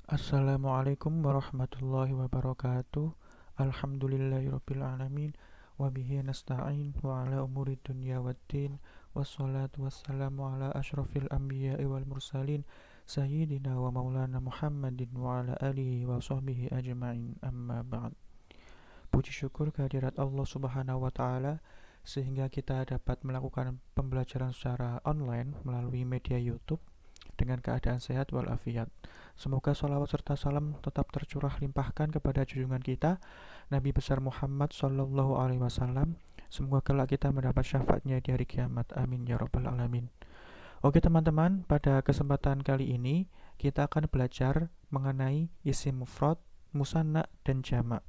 Assalamualaikum warahmatullahi wabarakatuh. Alhamdulillahirabbil alamin wa bihi nasta'in wa ala umuri dunya waddin wassalatu wassalamu ala asyrafil anbiya'i wal mursalin sayyidina wa maulana Muhammadin wa ala alihi wa sahbihi ajma'in amma ba'd. Puji syukur kehadirat Allah Subhanahu wa taala sehingga kita dapat melakukan pembelajaran secara online melalui media YouTube dengan keadaan sehat walafiat. Semoga salawat serta salam tetap tercurah limpahkan kepada junjungan kita Nabi besar Muhammad Sallallahu Alaihi Wasallam. Semoga kelak kita mendapat syafaatnya di hari kiamat. Amin ya rabbal alamin. Oke teman-teman, pada kesempatan kali ini kita akan belajar mengenai isim mufrad, musanna, dan jamak.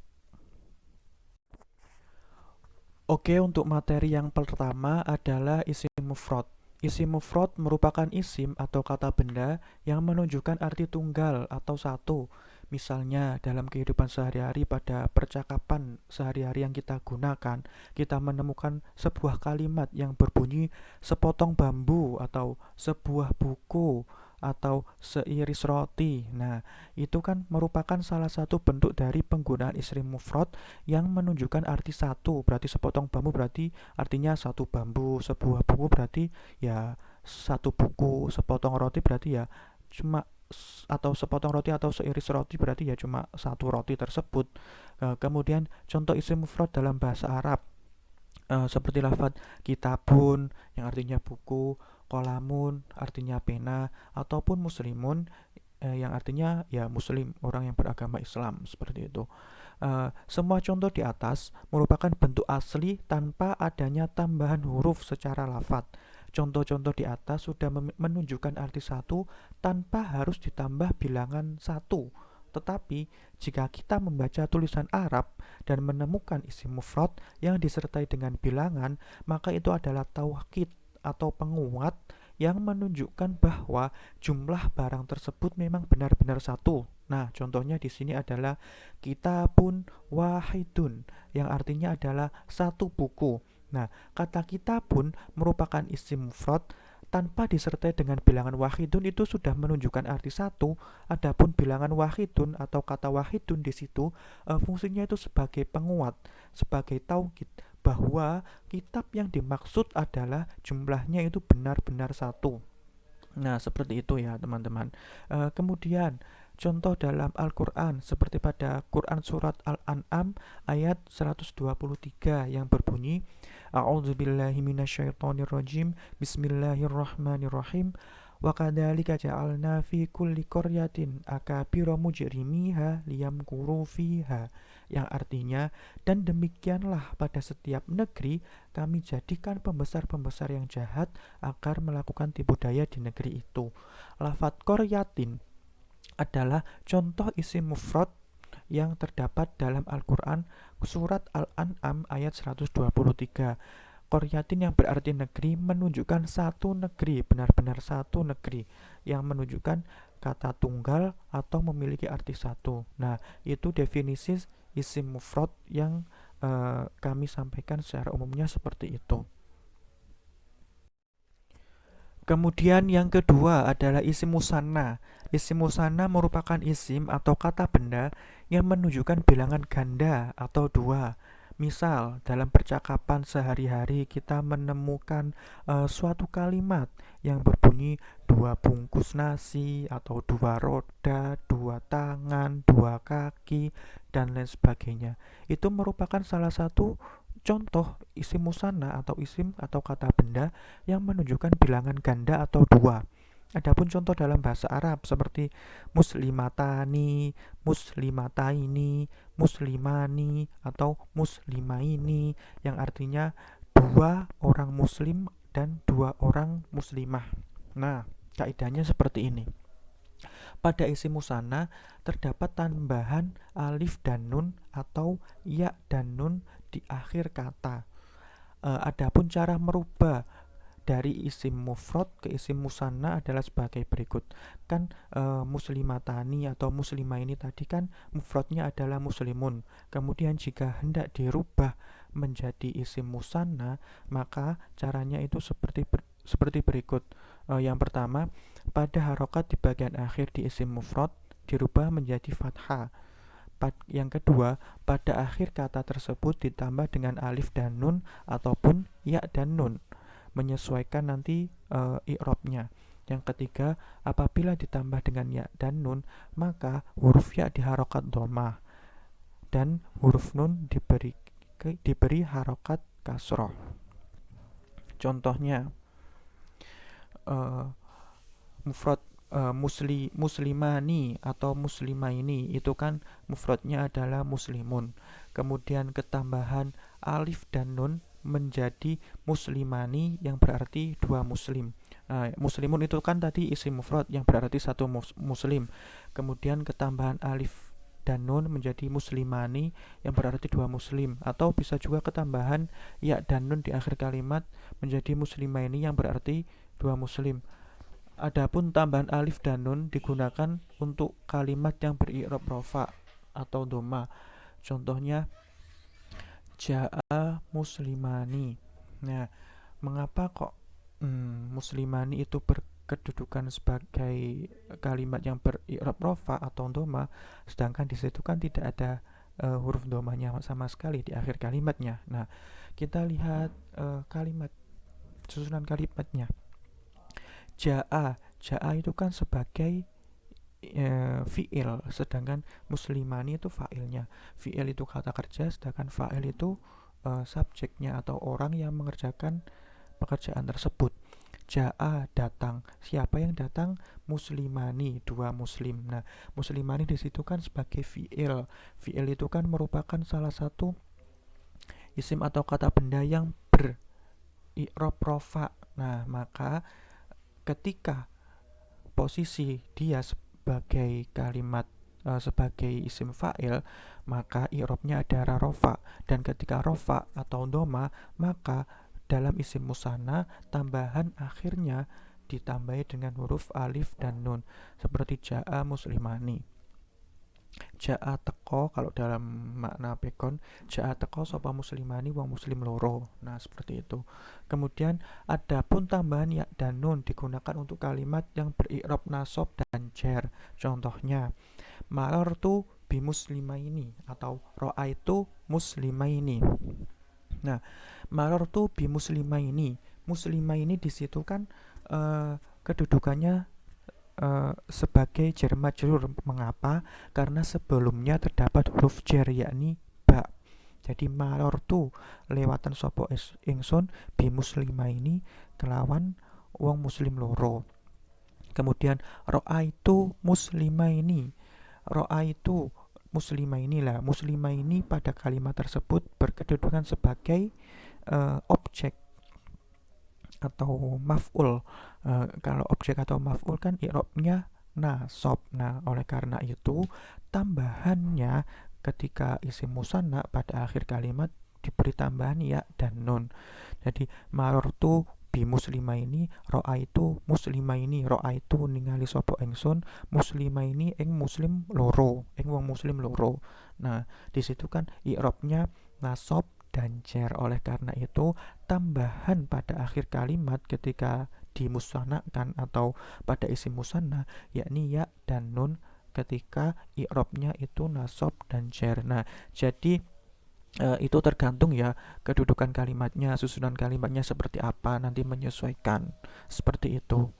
Oke, untuk materi yang pertama adalah isim mufrad. Isim mufrad merupakan isim atau kata benda yang menunjukkan arti tunggal atau satu. Misalnya dalam kehidupan sehari-hari pada percakapan sehari-hari yang kita gunakan, kita menemukan sebuah kalimat yang berbunyi sepotong bambu atau sebuah buku atau seiris roti. Nah, itu kan merupakan salah satu bentuk dari penggunaan isim mufrad yang menunjukkan arti satu. Berarti sepotong bambu berarti artinya satu bambu, sebuah buku berarti ya satu buku, sepotong roti berarti ya cuma atau sepotong roti atau seiris roti berarti ya cuma satu roti tersebut. Kemudian contoh isim mufrad dalam bahasa Arab seperti lafaz kitabun yang artinya buku, kolamun artinya pena, ataupun muslimun yang artinya ya muslim, orang yang beragama Islam seperti itu. Semua contoh di atas merupakan bentuk asli tanpa adanya tambahan huruf secara lafaz. Contoh-contoh di atas sudah menunjukkan arti satu tanpa harus ditambah bilangan satu. Tetapi jika kita membaca tulisan Arab dan menemukan isim mufrad yang disertai dengan bilangan, maka itu adalah taukid atau penguat yang menunjukkan bahwa jumlah barang tersebut memang benar-benar satu. Nah, contohnya di sini adalah kitabun wahidun yang artinya adalah satu buku. Nah, kata kitabun merupakan isim mufrad tanpa disertai dengan bilangan wahidun itu sudah menunjukkan arti satu. Adapun bilangan wahidun atau kata wahidun di situ fungsinya itu sebagai penguat, sebagai taukid bahwa kitab yang dimaksud adalah jumlahnya itu benar-benar satu. Nah, seperti itu ya, teman-teman. Kemudian contoh dalam Al-Qur'an seperti pada Quran surat Al-An'am ayat 123 yang berbunyi A'udzubillahi minasyaitonirrajim. Bismillahirrahmanirrahim. Wa kadzalika ja'alna fi kulli qaryatin akabira mujrimiha liyamkuru fiha, yang artinya dan demikianlah pada setiap negeri kami jadikan pembesar-pembesar yang jahat agar melakukan tipu daya di negeri itu. Lafadz qaryatin adalah contoh isim mufrad yang terdapat dalam Al-Quran surat Al-An'am ayat 123. Qaryatin yang berarti negeri menunjukkan satu negeri, benar-benar satu negeri, yang menunjukkan kata tunggal atau memiliki arti satu. Nah, itu definisi isim mufrad yang kami sampaikan secara umumnya seperti itu. Kemudian yang kedua adalah isim musanna. Isim musanna merupakan isim atau kata benda yang menunjukkan bilangan ganda atau dua. Misal, dalam percakapan sehari-hari kita menemukan suatu kalimat yang berbunyi dua bungkus nasi atau dua roda, dua tangan, dua kaki, dan lain sebagainya. Itu merupakan salah satu contoh isim musanna atau isim atau kata benda yang menunjukkan bilangan ganda atau dua. Adapun contoh dalam bahasa Arab seperti muslimatani, muslimataini, muslimani, atau muslimaini yang artinya dua orang muslim dan dua orang muslimah. Nah, kaidahnya seperti ini. Pada isim musanna terdapat tambahan alif dan nun atau ya dan nun di akhir kata. Adapun cara merubah dari isim mufrad ke isim musanna adalah sebagai berikut. Kan muslimatani atau muslimah ini tadi kan mufradnya adalah muslimun. Kemudian jika hendak dirubah menjadi isim musanna, maka caranya itu seperti berikut. Yang pertama, pada harokat di bagian akhir di isim mufrad dirubah menjadi fathah. Yang kedua, pada akhir kata tersebut ditambah dengan alif dan nun ataupun ya dan nun, menyesuaikan nanti i'rabnya. Yang ketiga, apabila ditambah dengan ya dan nun, maka huruf ya diharokat dhammah dan huruf nun diberi harokat kasroh. Contohnya, mufrad muslimani atau muslimaini itu kan mufradnya adalah muslimun. Kemudian ketambahan alif dan nun menjadi muslimani yang berarti dua muslim. Nah, muslimun itu kan tadi isim mufrad yang berarti satu muslim. Kemudian ketambahan alif dan nun menjadi muslimani yang berarti dua muslim, atau bisa juga ketambahan ya dan nun di akhir kalimat menjadi muslimaini yang berarti dua muslim. Adapun tambahan alif dan nun digunakan untuk kalimat yang beri'rab rafa atau dhamma. Contohnya ja'a muslimani. Nah, mengapa kok muslimani itu berkedudukan sebagai kalimat yang beri'rab rafa atau dhamma, sedangkan di situ kan tidak ada huruf dhammanya sama sekali di akhir kalimatnya. Nah, kita lihat susunan kalimatnya. Ja'a itu kan sebagai fi'il, sedangkan muslimani itu fa'ilnya. Fi'il itu kata kerja, sedangkan fa'il itu subjeknya atau orang yang mengerjakan pekerjaan tersebut. Ja'a datang, siapa yang datang? Muslimani, dua muslim. Nah, muslimani di situ kan sebagai fi'il. Fi'il itu kan merupakan salah satu isim atau kata benda yang beri'rab rafa. Nah, maka ketika posisi dia sebagai kalimat sebagai isim fa'il, maka i'rabnya adalah rafa, dan ketika rafa atau dhamma, maka dalam isim musanna tambahan akhirnya ditambahi dengan huruf alif dan nun, seperti ja'a muslimani. Ja'a teko, kalau dalam makna pekon, ja'a teko sapa muslimani wong muslim loro. Nah, seperti itu. Kemudian adapun tambahan ya dan nun digunakan untuk kalimat yang beri'rab nasab dan jar. Contohnya, marartu bi muslimaini atau ra'aitu muslimaini. Nah, marartu bi muslimaini. Muslimaini di situ kan kedudukannya sebagai jar majrur. Mengapa? Karena sebelumnya terdapat huruf jar yakni ba. Jadi marartu lewatan sapa ingsun bi muslimaini kelawan wong muslim loro. Kemudian ra'aitu muslimaini. Ra'aitu muslimaini lah. Muslimaini pada kalimat tersebut berkedudukan sebagai objek atau maf'ul. Kalau objek atau maf'ul kan i'rabnya nasab. Nah, oleh karena itu tambahannya ketika isim musanna pada akhir kalimat diberi tambahan ya dan nun. Jadi marartu bi muslimaini, ra'aitu muslimaini, ra'aitu ningali sapa ingsun muslimaini ing muslim loro, ing wong muslim loro. Nah, di situ kan i'rabnya nasab dan jar. Oleh karena itu tambahan pada akhir kalimat ketika dimusannakan atau pada isim musanna yakni ya dan nun ketika i'rabnya itu nasab dan jar. Nah, jadi itu tergantung ya kedudukan kalimatnya, susunan kalimatnya seperti apa, nanti menyesuaikan seperti itu.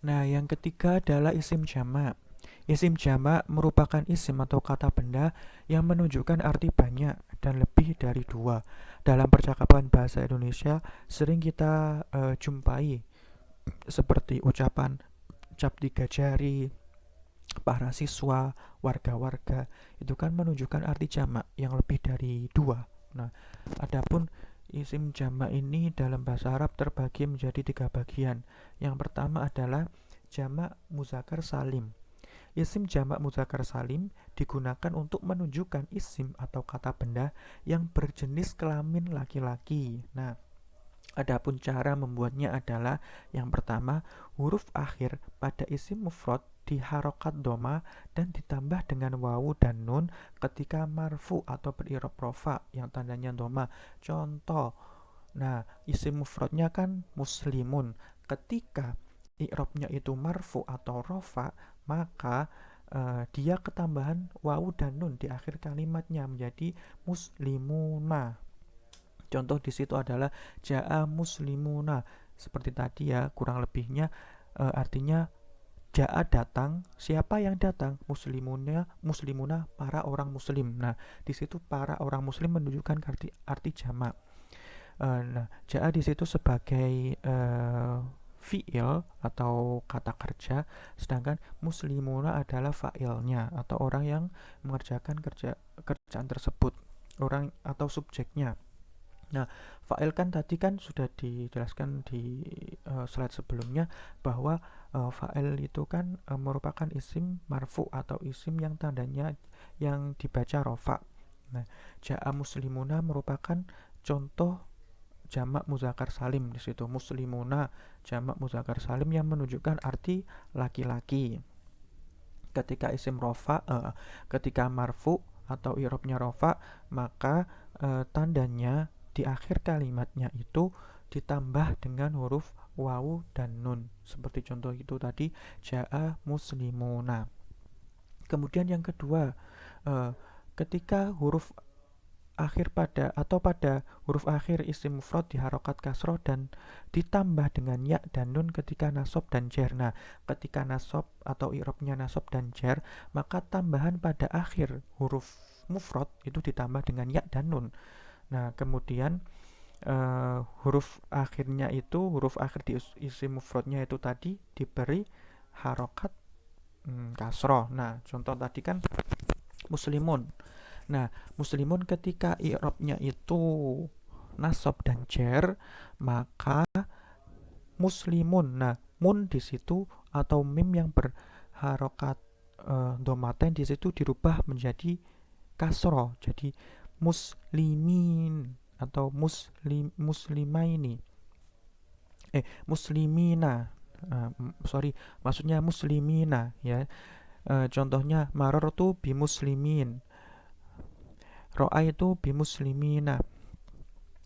Nah, yang ketiga adalah isim jamak. Isim jamak merupakan isim atau kata benda yang menunjukkan arti banyak dan lebih dari dua. Dalam percakapan bahasa Indonesia sering kita jumpai seperti ucapan cap tiga jari, para siswa, warga-warga, itu kan menunjukkan arti jamak yang lebih dari dua. Nah, adapun isim jamak ini dalam bahasa Arab terbagi menjadi tiga bagian. Yang pertama adalah jamak muzakkar salim. Isim jamak muzakkar salim digunakan untuk menunjukkan isim atau kata benda yang berjenis kelamin laki-laki. Nah, adapun cara membuatnya adalah yang pertama, huruf akhir pada isim mufrad diharokat dhamma dan ditambah dengan wawu dan nun ketika marfu atau beri'rab rafa yang tandanya dhamma. Contoh, nah isim mufradnya kan muslimun. Ketika i'rabnya itu marfu atau rofa, maka dia ketambahan wawu dan nun di akhir kalimatnya menjadi muslimuna. Contoh di situ adalah ja'a muslimuna. Seperti tadi ya, kurang lebihnya artinya ja'a datang, siapa yang datang? Muslimuna para orang muslim. Nah, di situ para orang muslim menunjukkan arti jamak. Nah, ja'a di situ sebagai fi'il atau kata kerja, sedangkan muslimuna adalah fa'ilnya atau orang yang mengerjakan kerjaan tersebut, orang atau subjeknya. Nah, fa'il kan tadi kan sudah dijelaskan di slide sebelumnya bahwa fa'il itu kan merupakan isim marfu atau isim yang tandanya yang dibaca rofa. Nah, ja'a muslimuna merupakan contoh jamak muzakkar salim. Di situ muslimuna jamak muzakkar salim yang menunjukkan arti laki-laki. Ketika isim rofa, ketika marfu atau i'rabnya rofa, maka tandanya di akhir kalimatnya itu ditambah dengan huruf wawu dan nun. Seperti contoh itu tadi, ja'a muslimuna. Kemudian yang kedua, ketika huruf akhir pada huruf akhir isim mufrad diharokat kasroh dan ditambah dengan ya dan nun ketika nasab dan jar. Nah, ketika nasab atau i'rabnya nasab dan jar, maka tambahan pada akhir huruf mufrad itu ditambah dengan ya dan nun. Nah, kemudian huruf akhirnya itu, huruf akhir di isim mufradnya itu tadi diberi harokat kasroh. Nah, contoh tadi kan muslimun. Nah, muslimun ketika i'rabnya itu nasab dan jar, maka muslimun. Nah, mun di situ atau mim yang berharokat domaten di situ dirubah menjadi kasroh, jadi muslimin atau muslimaini. Muslimina. Maksudnya muslimina ya. Contohnya marartu bi muslimin, ra'aitu bi muslimina.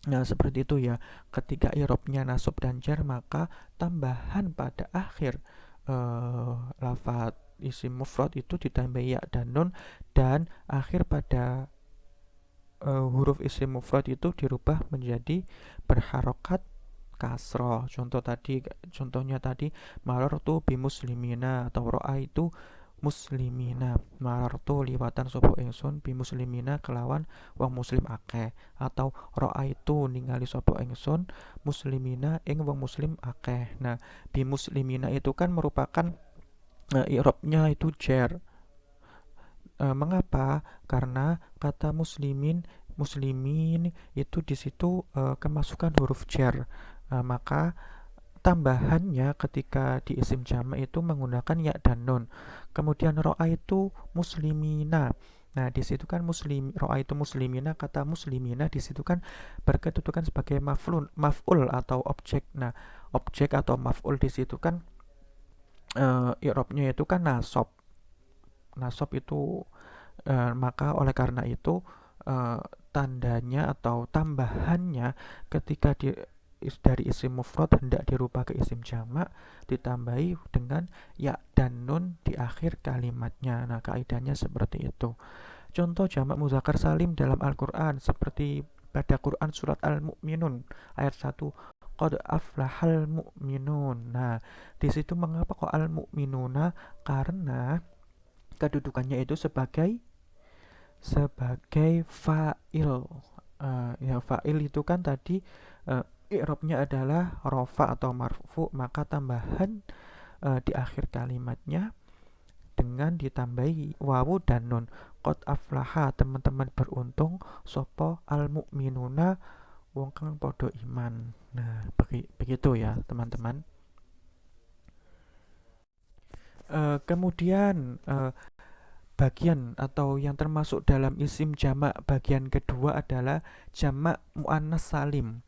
Nah, seperti itu ya. Ketika i'rabnya nasab dan jar, maka tambahan pada akhir lafaz isim mufrad itu ditambah ya dan nun, dan akhir pada huruf isim mufrad itu dirubah menjadi berharokat kasroh. Contohnya tadi marartu bi muslimina atau ra'aitu muslimina. Marartu liwatan sapa ingsun bi muslimina kelawan wong muslim akeh, atau ra'aitu ningali sapa ingsun muslimina ing wong muslim akeh. Nah, bi muslimina itu kan merupakan i'rabnya itu jar. Mengapa? Karena kata muslimin itu di situ kemasukan huruf jar. Maka tambahannya ketika di isim jamak itu menggunakan ya dan nun. Kemudian ro'a itu muslimina. Nah, di situ kan ro'a itu muslimina, kata muslimina di situ kan berkedudukan sebagai maf'ul atau objek. Nah, objek atau maf'ul di situ kan i'rabnya itu kan nasab. Nasab itu maka oleh karena itu tandanya atau tambahannya ketika dari isim mufrad hendak dirubah ke isim jamak ditambahi dengan ya dan nun di akhir kalimatnya. Nah, kaidahnya seperti itu. Contoh jamak muzakkar salim dalam Al-Qur'an seperti pada Quran surat Al-Mu'minun ayat 1, qad aflahal mu'minun. Nah, di situ mengapa kok al-mu'minuna? Karena kedudukannya itu sebagai fa'il. Ya, fa'il itu kan tadi i'rabnya adalah rofa atau marfu, maka tambahan di akhir kalimatnya dengan ditambahi wawu dan nun. Qad aflaha, teman-teman beruntung, sopo al mu'minuna wong kang podo iman. Nah, begitu ya teman-teman. Kemudian bagian atau yang termasuk dalam isim jamak bagian kedua adalah jamak muannas salim.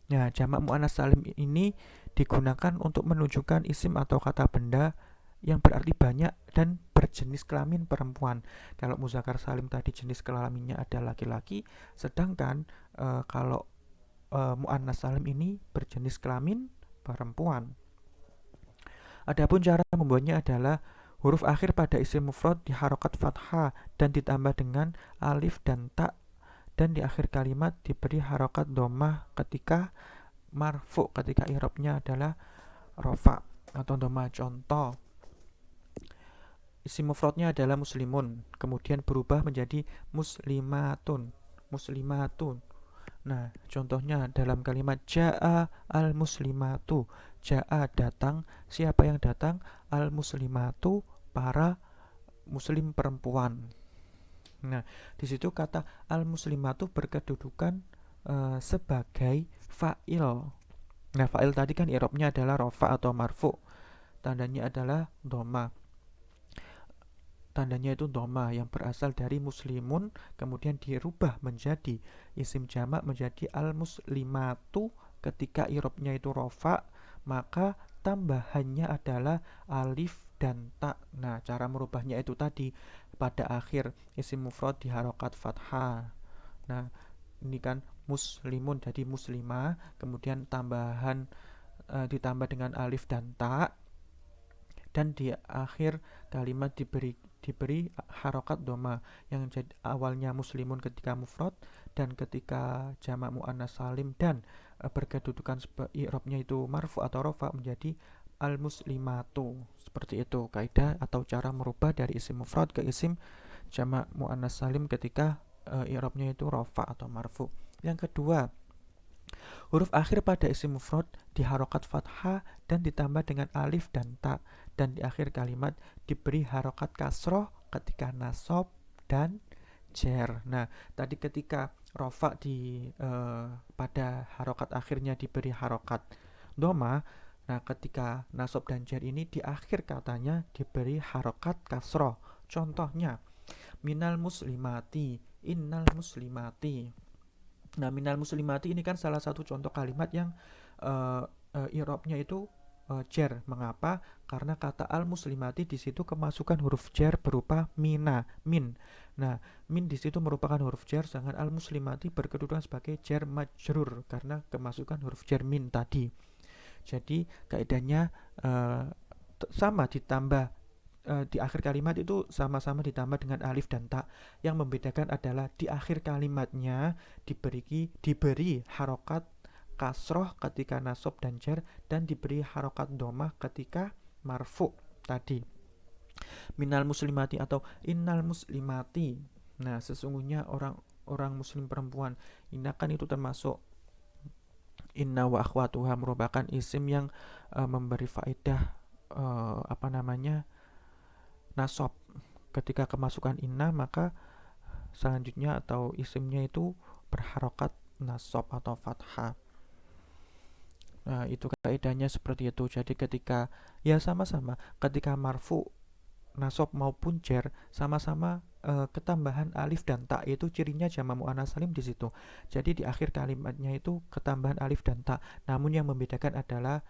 Nah, jamak muannas salim ini digunakan untuk menunjukkan isim atau kata benda yang berarti banyak dan berjenis kelamin perempuan. Kalau muzakkar salim tadi jenis kelaminnya ada laki-laki, sedangkan kalau muannas salim ini berjenis kelamin perempuan. Adapun cara membuatnya adalah huruf akhir pada isim mufrad diharokat fathah dan ditambah dengan alif dan ta, dan di akhir kalimat diberi harokat domah ketika marfu, ketika i'rabnya adalah rofa atau domah. Contoh, isim mufradnya adalah muslimun, kemudian berubah menjadi muslimatun, muslimatun. Nah, contohnya dalam kalimat ja'a al-muslimatu. Ja'a datang, siapa yang datang? Al-muslimatu, para muslim perempuan. Nah, di situ kata al-muslimatu berkedudukan sebagai fa'il. Nah, fa'il tadi kan i'rabnya adalah rofa atau marfu. Tandanya adalah doma. Tandanya itu doma yang berasal dari muslimun, kemudian dirubah menjadi isim jamak menjadi al-muslimatu ketika i'rabnya itu rofa, maka tambahannya adalah alif dan ta. Nah, cara merubahnya itu tadi, pada akhir isim mufrad diharokat fathah. Nah, ini kan muslimun jadi muslimah, kemudian ditambah dengan alif dan ta, dan di akhir kalimat diberi harokat doma yang jadi awalnya muslimun ketika mufrad dan ketika jamak muannas salim, dan berkedudukan i'rabnya itu marfu atau rofa menjadi al muslimatu. Seperti itu kaidah atau cara merubah dari isim mufrad ke isim jamak muannas salim ketika i'rabnya itu rofa atau marfu. Yang kedua, huruf akhir pada isim mufrad diharokat fathah dan ditambah dengan alif dan ta, dan di akhir kalimat diberi harokat kasroh ketika nasab dan jer. Nah, tadi ketika rofa pada harokat akhirnya diberi harokat doma. Nah, ketika nasab dan jer ini di akhir katanya diberi harokat kasroh. Contohnya, minal muslimati, innal muslimati. Nah, minal muslimati ini kan salah satu contoh kalimat yang i'rabnya itu jer. Mengapa? Karena kata al muslimati di situ kemasukan huruf jer berupa mina, min. Nah, min di situ merupakan huruf jer, sedangkan al muslimati berkedudukan sebagai jer majrur karena kemasukan huruf jer min tadi. Jadi kaidahnya sama, ditambah di akhir kalimat itu sama-sama ditambah dengan alif dan ta. Yang membedakan adalah di akhir kalimatnya diberi harokat kasroh ketika nasab dan jar, dan diberi harokat domah ketika marfu tadi. Minal muslimati atau innal muslimati. Nah, sesungguhnya orang muslim perempuan. Ini kan itu termasuk inna wa akhwatuha, merupakan isim yang memberi faedah nasab. Ketika kemasukan inna, maka selanjutnya atau isimnya itu berharokat nasab atau fathah. Nah, itu kaidahnya seperti itu. Jadi ketika ya sama-sama ketika marfu, nasab maupun jer sama-sama ketambahan alif dan ta, itu cirinya jamak muannas salim di situ. Jadi di akhir kalimatnya itu ketambahan alif dan ta. Namun yang membedakan adalah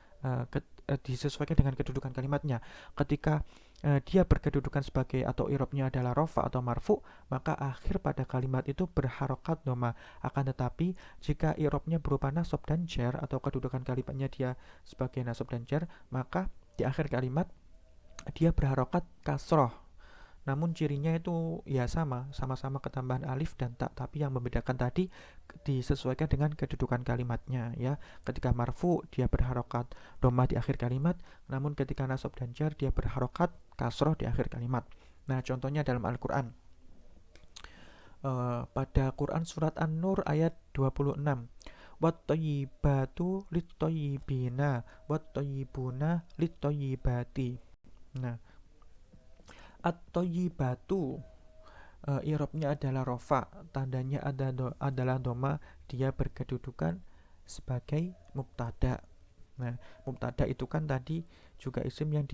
disesuaikan dengan kedudukan kalimatnya. Ketika dia berkedudukan sebagai atau i'rabnya adalah rofa atau marfu, maka akhir pada kalimat itu berharokat doma. Akan tetapi jika i'rabnya berupa nasab dan jar atau kedudukan kalimatnya dia sebagai nasab dan jar, maka di akhir kalimat dia berharokat kasroh. Namun cirinya itu ya sama-sama ketambahan alif dan ta, tapi yang membedakan tadi disesuaikan dengan kedudukan kalimatnya ya. Ketika marfu dia berharokat doma di akhir kalimat, namun ketika nasab dan jar dia berharokat kasroh di akhir kalimat. Nah, contohnya dalam Al-Qur'an. Pada Quran surat An-Nur ayat 26. Wat-thayyibatu lit-thayyibina wat-thayyibuna lit-thayyibati. Nah, at-thayyibatu i'rabnya adalah rofa, tandanya adalah doma, dia berkedudukan sebagai mubtada. Nah, mubtada itu kan tadi juga isim yang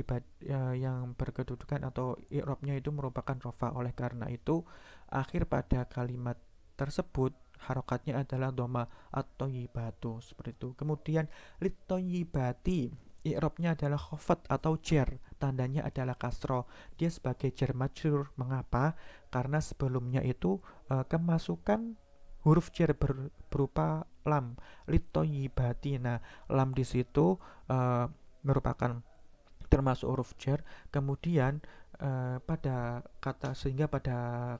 berkedudukan atau i'rabnya itu merupakan rofa. Oleh karena itu, akhir pada kalimat tersebut harokatnya adalah doma, at-thayyibatu, seperti itu. Kemudian lit-thayyibati, i'rabnya adalah khafat atau jar, tandanya adalah kasro. Dia sebagai jar majrur. Mengapa? Karena sebelumnya itu kemasukan huruf jar berupa lam, lit-thayyibati. Nah, lam di situ merupakan termasuk huruf jar. Kemudian pada kata sehingga pada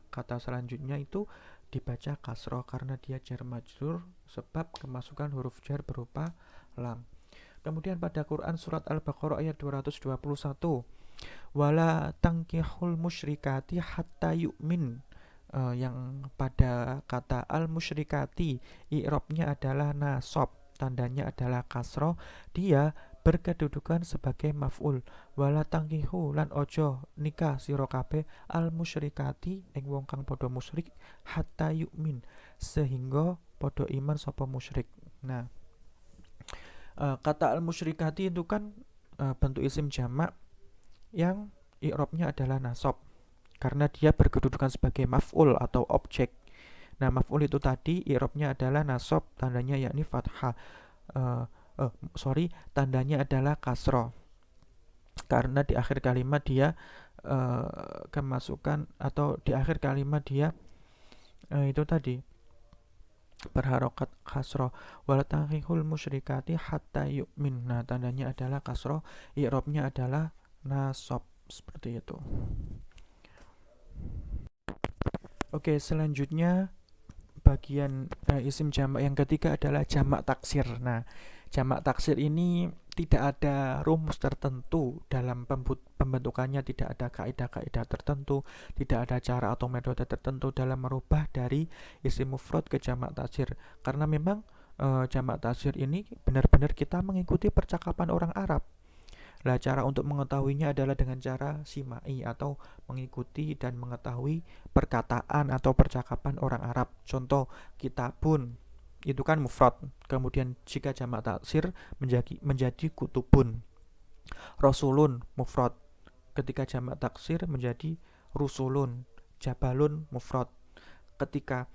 kata selanjutnya itu dibaca kasroh karena dia jar majrur sebab kemasukan huruf jar berupa lam. Kemudian pada Quran surat Al-Baqarah ayat 221, wala tangkihul musyrikati hatta yu'min. Yang pada kata al-musyrikati i'rabnya adalah nasab, tandanya adalah kasroh, dia berkedudukan sebagai maf'ul. Wala tangkihu lan ojo nikah sira kabeh al musyrikati ing wong kang padha musyrik hatta yu'min sehingga padha iman sapa musyrik. Nah, kata al musyrikati itu kan bentuk isim jamak yang i'rabnya adalah nasab karena dia berkedudukan sebagai maf'ul atau objek. Nah, maf'ul itu tadi i'rabnya adalah nasab, tandanya yakni fathah. Tandanya adalah kasroh. Karena di akhir kalimat dia kemasukan atau di akhir kalimat dia itu tadi berharokat kasroh. Wala tanghihul musyrikati hatta yu'min. Nah, tandanya adalah kasroh, i'rabnya adalah nasab, seperti itu. Oke, selanjutnya bagian isim jamak yang ketiga adalah jamak taksir. Nah, jamak taksir ini tidak ada rumus tertentu dalam pembentukannya, tidak ada kaidah-kaidah tertentu, tidak ada cara atau metode tertentu dalam merubah dari isim mufrad ke jamak taksir. Karena memang jamak taksir ini benar-benar kita mengikuti percakapan orang Arab. Nah, cara untuk mengetahuinya adalah dengan cara simai atau mengikuti dan mengetahui perkataan atau percakapan orang Arab. Contoh, kitabun itu kan mufrad. Kemudian jika jamak taksir menjadi kutubun. Rasulun mufrad. Ketika jamak taksir menjadi rusulun. Jabalun mufrad. Ketika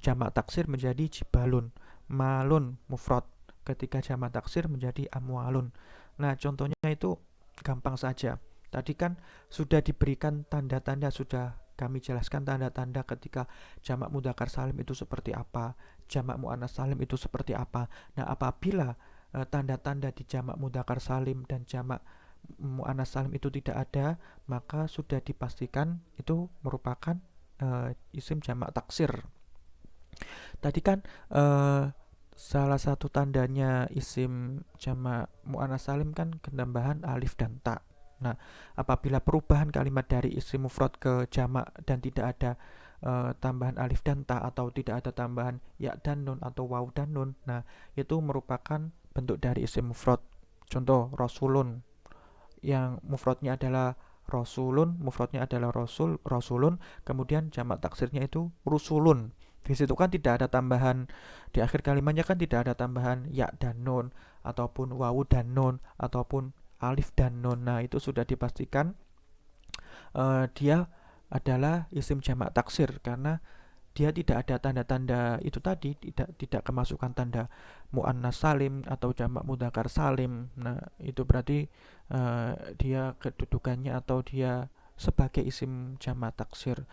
jamak taksir menjadi jibalun. Malun mufrad. Ketika jamak taksir menjadi amwalun. Nah, contohnya itu gampang saja. Tadi kan sudah diberikan tanda-tanda, sudah kami jelaskan tanda-tanda ketika jamak mudzakkar salim itu seperti apa, jamak muannats salim itu seperti apa. Nah, apabila tanda-tanda di jamak mudzakkar salim dan jamak muannats salim itu tidak ada, maka sudah dipastikan itu merupakan isim jamak taksir. Tadi kan salah satu tandanya isim jamak muannats salim kan penambahan alif dan ta. Nah, apabila perubahan kalimat dari isim mufrad ke jamak dan tidak ada tambahan alif dan ta atau tidak ada tambahan ya dan nun atau waw dan nun, nah itu merupakan bentuk dari isim mufrad. Contoh, rasulun yang mufradnya adalah rasulun, mufradnya adalah rasulun, kemudian jamak taksirnya itu rusulun. Di situ kan tidak ada tambahan, di akhir kalimatnya kan tidak ada tambahan ya dan nun ataupun wawu dan nun ataupun alif dan nun. Nah, itu sudah dipastikan dia adalah isim jamak taksir karena dia tidak ada tanda-tanda itu tadi, tidak kemasukan tanda muannats salim atau jamak mudzakkar salim. Nah, itu berarti dia kedudukannya atau dia sebagai isim jamak taksir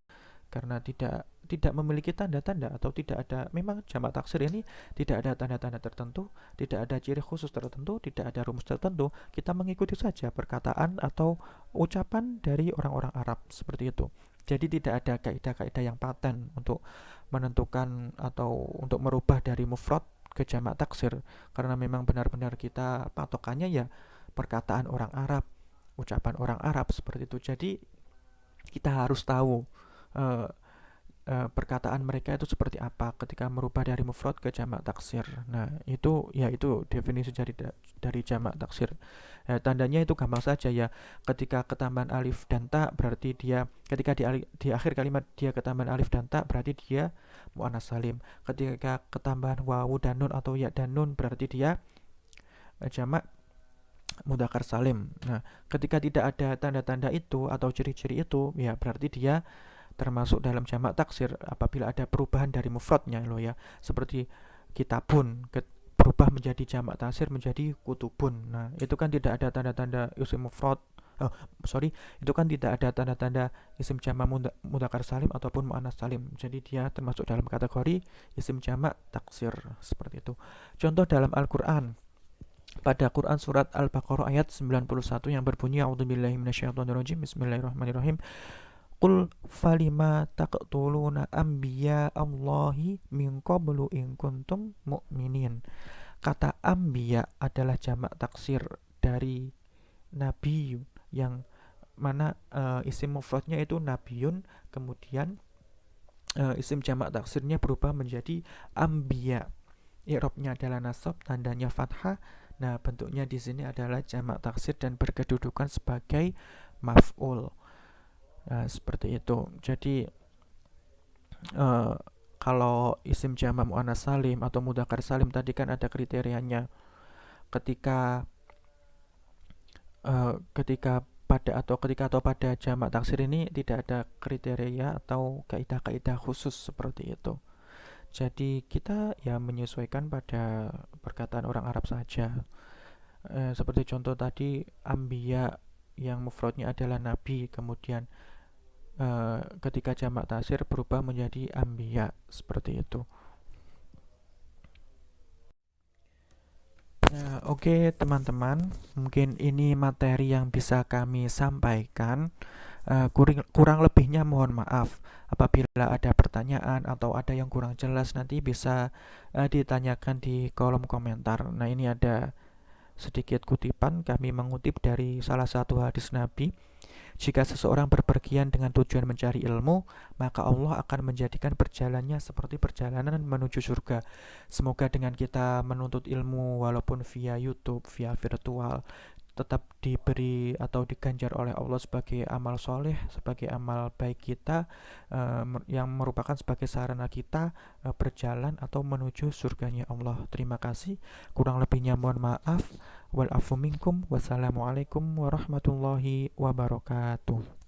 karena tidak memiliki tanda-tanda atau tidak ada, memang jamak taksir ini tidak ada tanda-tanda tertentu, tidak ada ciri khusus tertentu, tidak ada rumus tertentu. Kita mengikuti saja perkataan atau ucapan dari orang-orang Arab seperti itu. Jadi tidak ada kaidah-kaidah yang paten untuk menentukan atau untuk merubah dari mufrad ke jamak taksir karena memang benar-benar kita patokannya ya perkataan orang Arab, ucapan orang Arab seperti itu. Jadi kita harus tahu perkataan mereka itu seperti apa ketika merubah dari mufrad ke jamak taksir. Nah, itu definisi dari jamak taksir. Tandanya itu gampang saja ya. Ketika ketambahan alif dan ta berarti dia, ketika di akhir kalimat dia ketambahan alif dan ta berarti dia muannats salim. Ketika ketambahan wawu dan nun atau ya dan nun berarti dia jamak mudzakkar salim. Nah, ketika tidak ada tanda-tanda itu atau ciri-ciri itu, ya berarti dia termasuk dalam jamak taksir apabila ada perubahan dari mufradnya loh ya. Seperti kitabun berubah menjadi jamak taksir menjadi kutubun. Nah, itu kan tidak ada tanda-tanda isim mufrad. Itu kan tidak ada tanda-tanda isim jamak mudzakkar salim ataupun muannats salim. Jadi dia termasuk dalam kategori isim jamak taksir seperti itu. Contoh dalam Al-Qur'an. pada Quran surat Al-Baqarah ayat 91 yang berbunyi A'udzubillahi minasyaitonirrajim. Bismillahirrahmanirrahim. Qul falima taqtuluna anbiya Allahi min qablu in kuntum mu'minin. Kata anbiya adalah jamak taksir dari nabi, yang mana isim mufradnya itu nabiyun, kemudian isim jamak taksirnya berubah menjadi anbiya. I'rabnya adalah nasab, tandanya fathah. Nah, bentuknya di sini adalah jamak taksir dan berkedudukan sebagai maf'ul. Nah, seperti itu. Jadi eh, kalau isim jamak muannas salim atau mudzakkar salim tadi kan ada kriterianya. Ketika ketika atau pada jamak taksir ini tidak ada kriteria atau kaidah-kaidah khusus seperti itu. Jadi kita ya menyesuaikan pada perkataan orang Arab saja. Seperti contoh tadi, Ambiya yang mufradnya adalah nabi, kemudian ketika jamak taksir berubah menjadi Ambiya, seperti itu. Nah, oke teman-teman, mungkin ini materi yang bisa kami sampaikan. Kurang lebihnya mohon maaf. Apabila ada pertanyaan atau ada yang kurang jelas, nanti bisa ditanyakan di kolom komentar. Nah, ini ada sedikit kutipan, kami mengutip dari salah satu hadis Nabi. Jika seseorang berpergian dengan tujuan mencari ilmu, maka Allah akan menjadikan perjalanannya seperti perjalanan menuju surga. Semoga dengan kita menuntut ilmu walaupun via YouTube, via virtual, tetap diberi atau diganjar oleh Allah sebagai amal soleh, sebagai amal baik kita, yang merupakan sebagai sarana kita berjalan atau menuju surganya Allah. Terima kasih. Kurang lebihnya mohon maaf. Wal afu minkum. Wassalamualaikum warahmatullahi wabarakatuh.